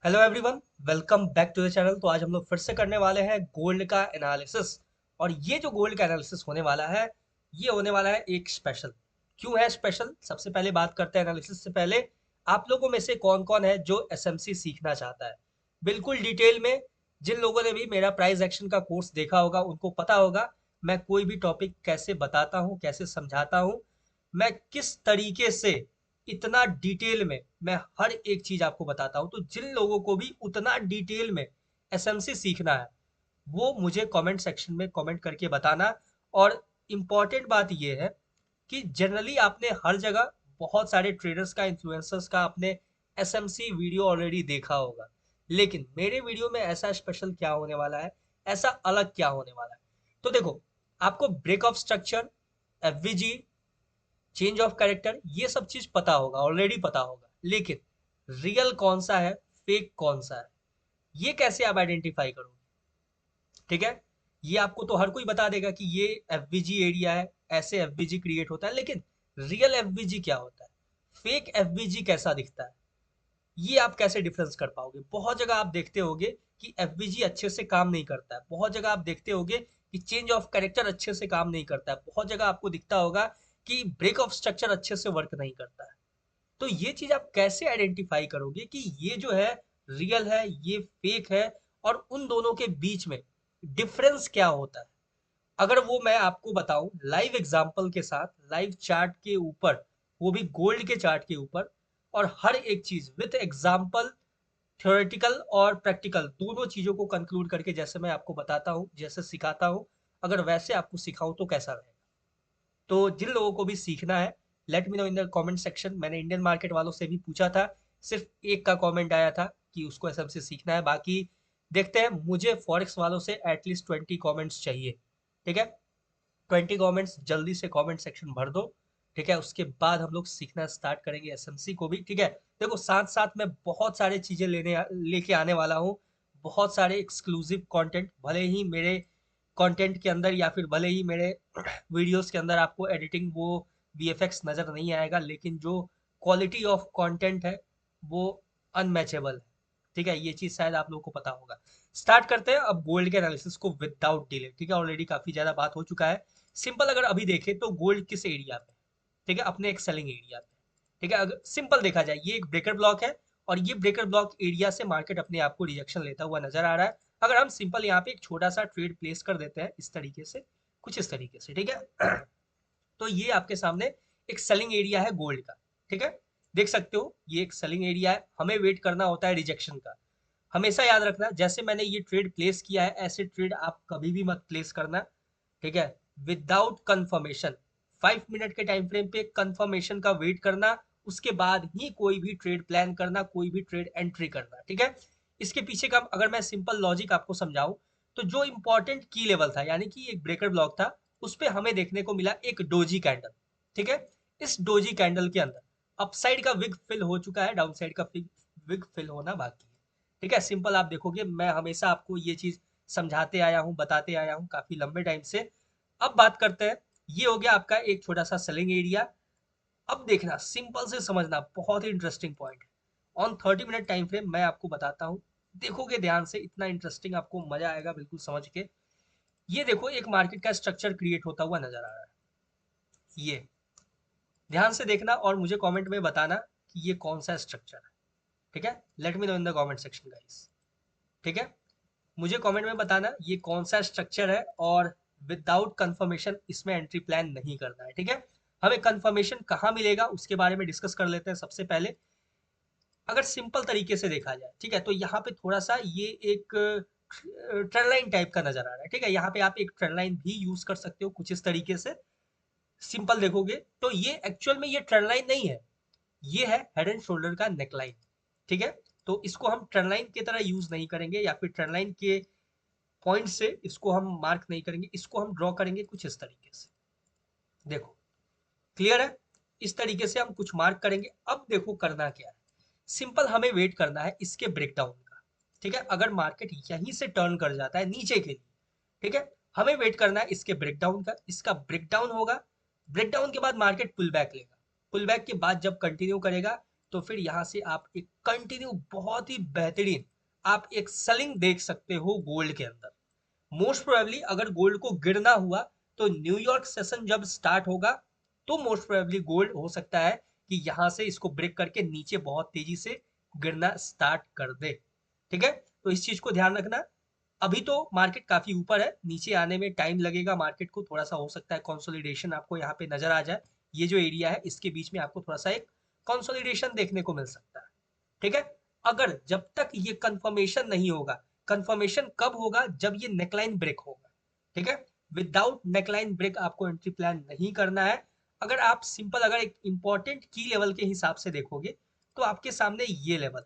Hello everyone, welcome back to the channel. तो आज हम लोग फिर से करने वाले हैं गोल्ड का एनालिसिस। और ये जो गोल्ड का एनालिसिस होने वाला है, ये होने वाला है एक स्पेशल। क्यों है स्पेशल? सबसे पहले बात करते हैं एनालिसिस से पहले। आप लोगों में से कौन कौन है जो एसएमसी सीखना चाहता है बिल्कुल डिटेल में? जिन लोगों ने भी मेरा प्राइस एक्शन का कोर्स देखा होगा उनको पता होगा मैं कोई भी टॉपिक कैसे बताता हूँ, कैसे समझाता हूँ, मैं किस तरीके से इतना डिटेल में मैं हर एक चीज आपको बताता हूँ। तो जिन लोगों को भी उतना डिटेल में एसएमसी सीखना है वो मुझे कमेंट सेक्शन में कमेंट करके बताना। और इम्पॉर्टेंट बात ये है कि जनरली आपने हर जगह बहुत सारे ट्रेडर्स का, इन्फ्लुएंसर्स का आपने एसएमसी वीडियो ऑलरेडी देखा होगा, लेकिन मेरे वीडियो में ऐसा स्पेशल क्या होने वाला है, ऐसा अलग क्या होने वाला है? तो देखो, आपको break of structure, FVG, change of character, ये सब चीज पता होगा, ऑलरेडी पता होगा, लेकिन रियल कौन सा है, फेक कौन सा है, ये कैसे आप आइडेंटिफाई करोगे? ठीक है, ये आपको तो हर कोई बता देगा कि ये एफबीजी एरिया है, ऐसे एफबीजी क्रिएट होता है, लेकिन रियल एफबीजी क्या होता है, फेक एफबीजी कैसा दिखता है, ये आप कैसे डिफरेंस कर पाओगे? बहुत जगह आप देखते होगे कि एफबीजी अच्छे से काम नहीं करता है, बहुत जगह आप देखते होगे कि चेंज ऑफ कैरेक्टर अच्छे से काम नहीं करता है, बहुत जगह आपको दिखता होगा कि ब्रेक ऑफ स्ट्रक्चर अच्छे से वर्क नहीं करता है। तो ये चीज आप कैसे आइडेंटिफाई करोगे कि ये जो है रियल है, ये फेक है, और उन दोनों के बीच में डिफरेंस क्या होता है? अगर वो मैं आपको बताऊं लाइव एग्जांपल के साथ, लाइव चार्ट के ऊपर, वो भी गोल्ड के चार्ट के ऊपर, और हर एक चीज विथ एग्जांपल, थ्योरेटिकल और प्रैक्टिकल दोनों चीजों को कंक्लूड करके जैसे मैं आपको बताता हूँ, जैसे सिखाता हूँ, अगर वैसे आपको सिखाऊं तो कैसा रहेगा? तो जिन लोगों को भी सीखना है, let me know in the comment section. मैंने इंडियन मार्केट वालों से भी पूछा था, सिर्फ एक का कमेंट आया था कि उसको एसएमसी सीखना है। बाकी देखते हैं, मुझे फॉरेक्स वालों से एटलीस्ट 20 कमेंट्स चाहिए। ठीक है, 20 कमेंट्स जल्दी से कमेंट सेक्शन भर दो। ठीक है, उसके बाद हम लोग सीखना स्टार्ट करेंगे एसएमसी को भी। ठीक है, देखो साथ साथ में बहुत सारे चीजें लेके आने वाला हूँ, बहुत सारे एक्सक्लूसिव कंटेंट। भले ही मेरे कंटेंट के अंदर या फिर भले ही मेरे वीडियोस के अंदर आपको एडिटिंग, वो वीएफएक्स नजर नहीं आएगा, लेकिन जो क्वालिटी ऑफ कंटेंट है वो अनमैचेबल है। ठीक है, ये चीज शायद आप लोगों को पता होगा। स्टार्ट करते हैं अब गोल्ड के एनालिसिस को विदाउट डिले। ठीक है, ऑलरेडी काफी ज्यादा बात हो चुका है। सिंपल अगर अभी देखें तो गोल्ड किस एरिया पे? ठीक है, अपने एक सेलिंग एरिया पे। ठीक है, अगर सिंपल देखा जाए, ये एक ब्रेकर ब्लॉक है, और ये ब्रेकर ब्लॉक एरिया से मार्केट अपने आप को रिजेक्शन लेता हुआ नजर आ रहा है। अगर हम सिंपल यहाँ पे एक छोटा सा ट्रेड प्लेस कर देते हैं इस तरीके से, कुछ इस तरीके से, ठीक है, तो ये आपके सामने एक सेलिंग एरिया है गोल्ड का। ठीक है, देख सकते हो ये एक सेलिंग एरिया है, हमें वेट करना होता है रिजेक्शन का। हमेशा याद रखना, जैसे मैंने ये ट्रेड प्लेस किया है ऐसे ट्रेड आप कभी भी मत प्लेस करना। ठीक है, विदाउट कंफर्मेशन, 5 मिनट के टाइम फ्रेम पे कंफर्मेशन का वेट करना, उसके बाद ही कोई भी ट्रेड प्लान करना, कोई भी ट्रेड एंट्री करना। ठीक है, इसके पीछे का अगर मैं सिंपल लॉजिक आपको समझाऊं, तो जो इंपॉर्टेंट की लेवल था, यानी कि एक ब्रेकर ब्लॉक था, उस पे हमें देखने को मिला एक डोजी कैंडल। ठीक है, इस डोजी कैंडल के अंदर अपसाइड का विग फिल हो चुका है, डाउन साइड का विग फिल होना बाकी है। ठीक है, सिंपल आप देखोगे, मैं हमेशा आपको ये चीज समझाते आया हूँ, बताते आया हूँ काफी लंबे टाइम से। अब बात करते हैं, ये हो गया आपका एक छोटा सा सेलिंग एरिया। अब देखना, सिंपल से समझना, बहुत ही इंटरेस्टिंग पॉइंट है। ऑन 30 मिनट टाइम फ्रेम मैं आपको बताता हूँ, देखोगे ध्यान से, इतना इंटरेस्टिंग, आपको मजा आएगा बिल्कुल समझ के। ये देखो, एक मार्केट का स्ट्रक्चर क्रिएट होता हुआ नजर आ रहा है, ये ध्यान से देखना और मुझे कमेंट में बताना कि ये कौन सा स्ट्रक्चर है। ठीक है, let me know in the comment section guys. ठीक है, मुझे कमेंट में बताना ये कौन सा स्ट्रक्चर है, और विदाउट कंफर्मेशन इसमें एंट्री प्लान नहीं करना है। ठीक है, हमें कंफर्मेशन कहाँ मिलेगा उसके बारे में डिस्कस कर लेते हैं सबसे पहले। अगर सिंपल तरीके से देखा जाए, ठीक है, तो यहाँ पे थोड़ा सा ये एक ट्रेंड लाइन टाइप का नजर आ रहा है। ठीक है, यहाँ पे आप एक ट्रेंड लाइन भी यूज कर सकते हो कुछ इस तरीके से। सिंपल देखोगे तो ये एक्चुअल में ये ट्रेंड लाइन नहीं है, ये है हेड एंड शोल्डर का नेकलाइन। ठीक है, तो इसको हम ट्रेंड लाइन की तरह यूज नहीं करेंगे, या फिर ट्रेंड लाइन के पॉइंट से इसको हम मार्क नहीं करेंगे, इसको हम ड्रॉ करेंगे कुछ इस तरीके से। देखो, क्लियर है? इस तरीके से हम कुछ मार्क करेंगे। अब देखो करना क्या है, सिंपल हमें वेट करना है इसके ब्रेकडाउन का। ठीक है, अगर मार्केट यहीं से टर्न कर जाता है नीचे के लिए, ठीक है, हमें वेट करना है इसके ब्रेकडाउन का। इसका ब्रेकडाउन होगा, ब्रेकडाउन के बाद मार्केट पुल बैक लेगा, पुल बैक के बाद जब कंटिन्यू करेगा तो फिर यहाँ से आप एक कंटिन्यू बहुत ही बेहतरीन आप एक सेलिंग देख सकते हो गोल्ड के अंदर। मोस्ट प्रोबेबली अगर गोल्ड को गिरना हुआ तो न्यूयॉर्क सेशन जब स्टार्ट होगा तो मोस्ट प्रोबेबली गोल्ड हो सकता है कि यहाँ से इसको ब्रेक करके नीचे बहुत तेजी से गिरना स्टार्ट कर दे। ठीक है, तो इस चीज को ध्यान रखना। अभी तो मार्केट काफी ऊपर है, नीचे आने में टाइम लगेगा मार्केट को, थोड़ा सा हो सकता है कंसोलिडेशन आपको यहाँ पे नजर आ जाए। ये जो एरिया है इसके बीच में आपको थोड़ा सा एक कंसोलिडेशन देखने को मिल सकता है। ठीक है, अगर जब तक ये कंफर्मेशन नहीं होगा, कंफर्मेशन कब होगा, जब ये नेकलाइन ब्रेक होगा। ठीक है, विदाउट नेकलाइन ब्रेक आपको एंट्री प्लान नहीं करना है। अगर आप सिंपल अगर एक इंपॉर्टेंट की लेवल के हिसाब से देखोगे तो आपके सामने ये लेवल,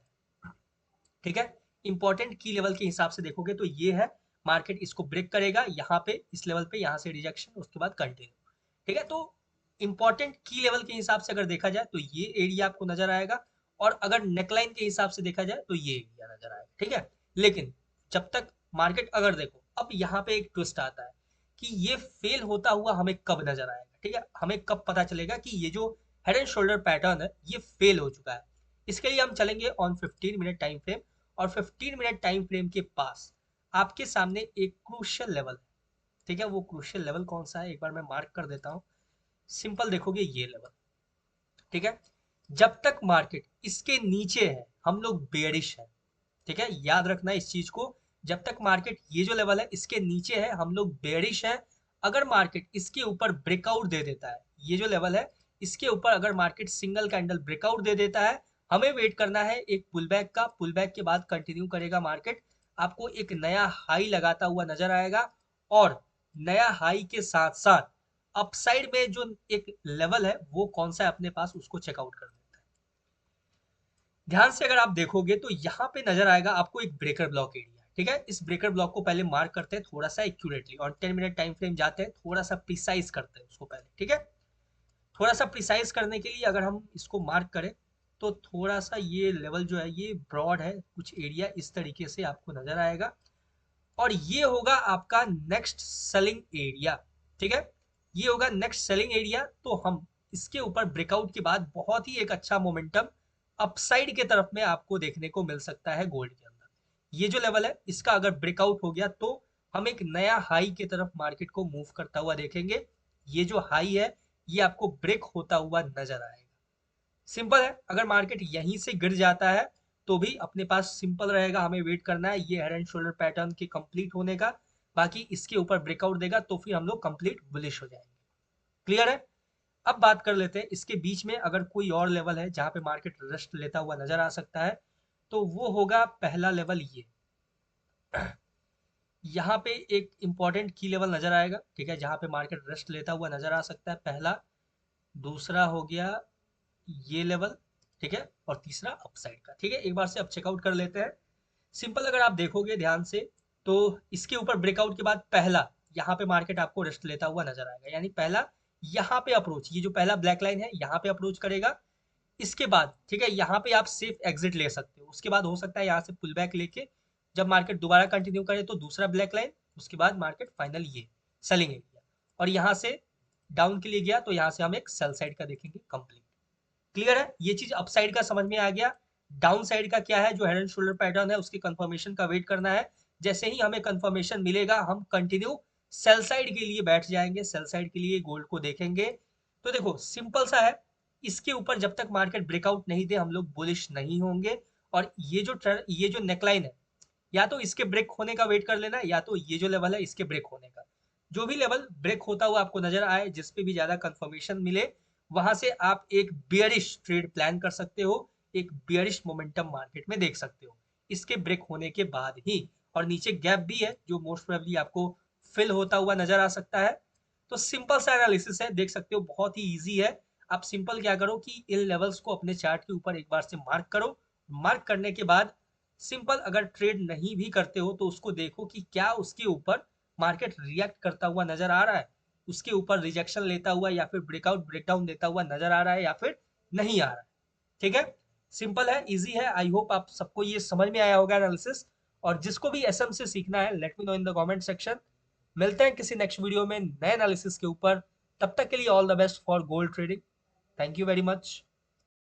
ठीक है, इंपॉर्टेंट की लेवल के हिसाब से देखोगे तो ये है, मार्केट इसको ब्रेक करेगा यहाँ पे, इस लेवल पे, यहाँ से रिजेक्शन, उसके बाद कंटिन्यू। ठीक है, तो इंपॉर्टेंट की लेवल के हिसाब से अगर देखा जाए तो ये एरिया आपको नजर आएगा, और अगर नेकलाइन के हिसाब से देखा जाए तो ये एरिया नजर आएगा। ठीक है, लेकिन जब तक मार्केट, अगर देखो अब यहाँ पे एक ट्विस्ट आता है कि ये फेल होता हुआ हमें कब नजर आएगा। ठीक है, हमें कब पता चलेगा कि ये जो हेड एंड शोल्डर पैटर्न है ये फेल हो चुका है। इसके लिए हम चलेंगे ऑन 15 मिनट टाइम फ्रेम, और 15 मिनट टाइम फ्रेम के पास आपके सामने एक क्रूशियल लेवल है। ठीक है, वो क्रूशियल लेवल कौन सा है एक बार मैं मार्क कर देता हूँ। सिंपल देखोगे ये लेवल। ठीक है, जब तक मार्केट इसके नीचे है हम लोग बेयरिश है। ठीक है, याद रखना इस चीज को, जब तक मार्केट ये जो लेवल है इसके नीचे है हम लोग बेयरिश है। अगर मार्केट इसके ऊपर ब्रेकआउट दे देता है, ये जो लेवल है इसके ऊपर अगर मार्केट सिंगल कैंडल ब्रेकआउट दे देता है, हमें वेट करना है एक पुलबैक का। पुलबैक के बाद कंटिन्यू करेगा मार्केट, आपको एक नया हाई लगाता हुआ नजर आएगा, और नया हाई के साथ साथ अपसाइड में जो एक लेवल है वो कौन सा है अपने पास, उसको चेकआउट कर लेते हैं। ध्यान से अगर आप देखोगे तो यहाँ पे नजर आएगा आपको एक ब्रेकर ब्लॉक एरिया। ठीक है, इस ब्रेकर ब्लॉक को पहले मार्क करते हैं थोड़ा सा एक्यूरेटली, और 10 मिनट टाइम फ्रेम जाते हैं, थोड़ा सा प्रिसाइज करते हैं उसको पहले। ठीक है, थोड़ा सा प्रिसाइज करने के लिए अगर हम इसको मार्क करें तो थोड़ा सा ये लेवल जो है ये ब्रॉड है, कुछ एरिया इस तरीके से आपको नजर आएगा, और ये होगा आपका नेक्स्ट सेलिंग एरिया। ठीक है, ये होगा नेक्स्ट सेलिंग एरिया। तो हम इसके ऊपर ब्रेकआउट के बाद बहुत ही एक अच्छा मोमेंटम अपसाइड के तरफ में आपको देखने को मिल सकता है गोल्ड के अंदर। ये जो लेवल है इसका अगर ब्रेकआउट हो गया तो हम एक नया हाई की तरफ मार्केट को मूव करता हुआ देखेंगे। ये जो हाई है ये आपको ब्रेक होता हुआ नजर आएगा। सिंपल है, अगर मार्केट यहीं से गिर जाता है तो भी अपने पास सिंपल रहेगा, हमें वेट करना है ये हेड एंड शोल्डर पैटर्न के कंप्लीट होने का। बाकी इसके ऊपर ब्रेकआउट देगा तो फिर हम लोग कंप्लीट बुलिश हो जाएंगे। क्लियर है। अब बात कर लेते हैं इसके बीच में अगर कोई और लेवल है जहां पे मार्केट रेस्ट लेता हुआ नजर आ सकता है, तो वो होगा पहला लेवल ये। यहाँ पे एक इंपॉर्टेंट की लेवल नजर आएगा। ठीक है, जहां पे मार्केट रेस्ट लेता हुआ नजर आ सकता है, पहला। दूसरा हो गया ये लेवल। ठीक है, और तीसरा अपसाइड का। ठीक है, एक बार से अब चेकआउट कर लेते हैं। सिंपल अगर आप देखोगे ध्यान से तो इसके ऊपर ब्रेकआउट के बाद पहला यहाँ पे मार्केट आपको रेस्ट लेता हुआ नजर आएगा, यानी पहला यहाँ पे अप्रोच, ये जो पहला ब्लैक लाइन है यहाँ पे अप्रोच करेगा। इसके बाद ठीक है यहाँ पे आप सेफ एग्जिट ले सकते हो, उसके बाद हो सकता है यहाँ से पुल बैक लेके जब मार्केट दोबारा कंटिन्यू करे तो दूसरा ब्लैक लाइन, उसके बाद मार्केट फाइनल ये सेलिंग एरिया, और यहाँ से डाउन के लिए गया तो यहाँ से हम एक सेल साइड का देखेंगे कंप्लीट। क्लियर है, ये चीज अपसाइड का समझ में आ गया। डाउन साइड का क्या है, जो हेड एंड शोल्डर पैटर्न है उसके कंफर्मेशन का वेट करना है। जैसे ही हमें कंफर्मेशन मिलेगा हम कंटिन्यू सेल साइड के लिए बैठ जाएंगे, सेल साइड के लिए गोल्ड को देखेंगे। तो देखो सिंपल सा है, इसके ऊपर जब तक मार्केट ब्रेकआउट नहीं दे हम लोग बुलिश नहीं होंगे। और ये जो नेकलाइन है, या तो इसके ब्रेक होने का वेट कर लेना, या तो ये जो लेवल है इसके ब्रेक होने का। जो भी लेवल ब्रेक होता हुआ आपको नजर आए, जिस पे भी ज्यादा कंफर्मेशन मिले, वहां से आप एक बियरिश ट्रेड प्लान कर सकते हो, एक बियरिश मोमेंटम मार्केट में देख सकते हो इसके ब्रेक होने के बाद ही। और नीचे गैप भी है जो मोस्ट प्रोबेबली आपको फिल होता हुआ नजर आ सकता है। तो सिंपल सा एनालिसिस है, देख सकते हो बहुत ही इजी है। आप सिंपल क्या करो कि इन लेवल्स को अपने चार्ट के ऊपर एक बार से मार्क करो। मार्क करने के बाद सिंपल अगर ट्रेड नहीं भी करते हो तो उसको देखो कि क्या उसके ऊपर मार्केट रिएक्ट करता हुआ नजर आ रहा है, उसके ऊपर रिजेक्शन लेता हुआ या फिर ब्रेकआउट ब्रेकडाउन देता हुआ नजर आ रहा है या फिर नहीं आ रहा है। ठीक है, सिंपल है, इजी है। आई होप आप सबको ये समझ में आया होगा एनालिसिस। और जिसको भी एसएम से सीखना है let me know in the comment section. मिलते हैं किसी नेक्स्ट वीडियो में नए एनालिसिस के ऊपर। तब तक के लिए all the best for gold trading. Thank you very much.